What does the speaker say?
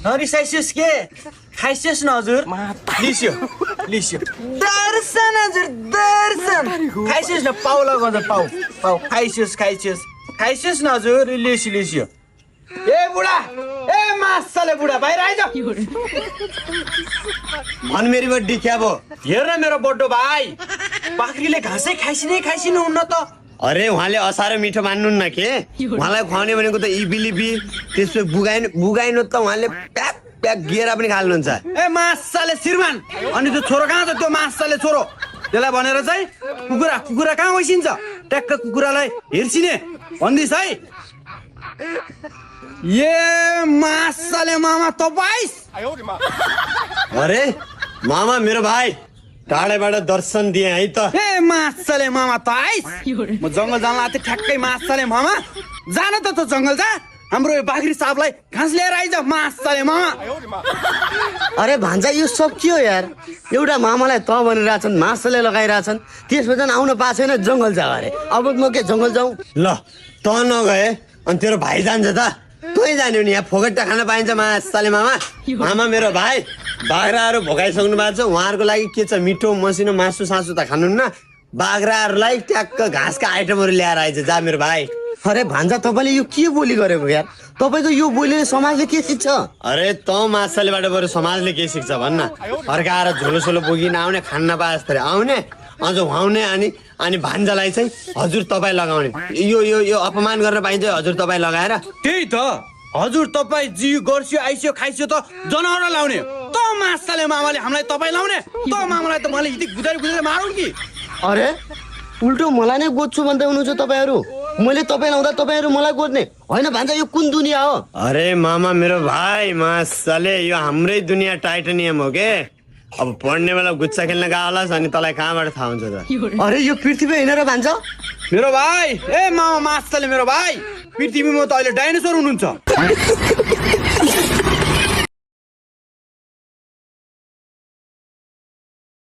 नरिसाइसियोस् के खाइसियोस् न हजुर लिस्यो दर्शन हजुर दर्शन खाइसियोस् न पाउ लगाउँदा पाउ खाइसियोस् न हजुर लिस्यो ए बुढा ए मासले बुढा बाहिर आइज भन मेरी बड्डी क्या भो हेर न मेरो बड्डो भाइ बाख्रीले घाँसै खाइसिनु हुन्न त अरे उहाँले असार मिठो मान्नुहुन्न के उहाँलाई खुवाउने भनेको त इबिलिबी त्यसो बुगाइनु त उहाँले प्याक प्याक गिएर पनि खाल्नुहुन्छ ए मासाले श्रीमान अनि त्यो छोरो कहाँ छ त्यो मासाले छोरो त्यसलाई भनेर चाहिँ कुकुरा कहाँ ओइसिन्छ ट्याक्क कुकुरालाई हेर्सिने भन्दिस् है ए मासाले मामा तपाईँ अरे मामा मेरो भाइ टाढाबाट दर्शन दिए है त ए मासाले मामा तपाईँ म जङ्गल जान लाग्थे ठ्याक्कै मासाले मामा जान त जङ्गल जा हाम्रो यो बाख्री साहबलाई घाँस लिएर आइज मासाले मामा अरे भान्जा यो सब के हो यार एउटा मामालाई त भनिरहेछन् मासले लगाइरहेछन् त्यसमा चाहिँ आउन पाएको छैन जङ्गल जा अरे अब म के जङ्गल जाउँ ल त नगए अनि तेरो भाइ जान्छ त तै जान्यो नि यहाँ फोकट्टा खान पाइन्छ मासाले मामा मेरो भाइ बाख्राहरू भोकाइसक्नु भएको छ उहाँहरूको लागि के छ मिठो मसिनो मासु सासु त खानुहुन्न बाख्राहरूलाई ट्याक्क घाँसका आइटमहरू ल्याएर आइज जा मेरो भाइ अरे भान्जा तपाईँले यो के बोली गरेको यार तपाईँको यो बोलीले समाजले के सिक्छ अरे त मासलेबाट बरु समाजले के सिक्छ भन्न फर्काएर झोलोसोलो बोकिन आउने खान नपाए जस्तै आउने अझ उहाँउने अनि भान्जालाई चाहिँ हजुर तपाईँ लगाउने यो अपमान गर्न पाइन्छ हजुर तपाईँ लगाएर त्यही त हजुर तपाईँ जिउ गर्सियो आइसियो खाइसियो त जनावर लाउने त मासाले मामाले हामीलाई तपाईँ लाउने त मामालाई त मैले यति गुजारी मारौँ कि अरे उल्टो मलाई नै गोज्छु भन्दै हुनुहुन्छ तपाईँहरू मैले तपाईँ लाउँदा तपाईँहरू मलाई गोज्ने होइन भान्जा यो कुन दुनियाँ हो अरे मामा मेरो भाइ मासाले यो हाम्रै दुनियाँ टाइटानियम हो के अब पढ्ने बेला गुच्चा खेल्न गएको होलास् अनि तँलाई कहाँबाट थाहा हुन्छ त अरे यो पृथ्वी होइन र भान्जा मेरो भाइ ए मामा मासाले मेरो भाइ पृथ्वीमा त अहिले डाइनोसर हुनुहुन्छ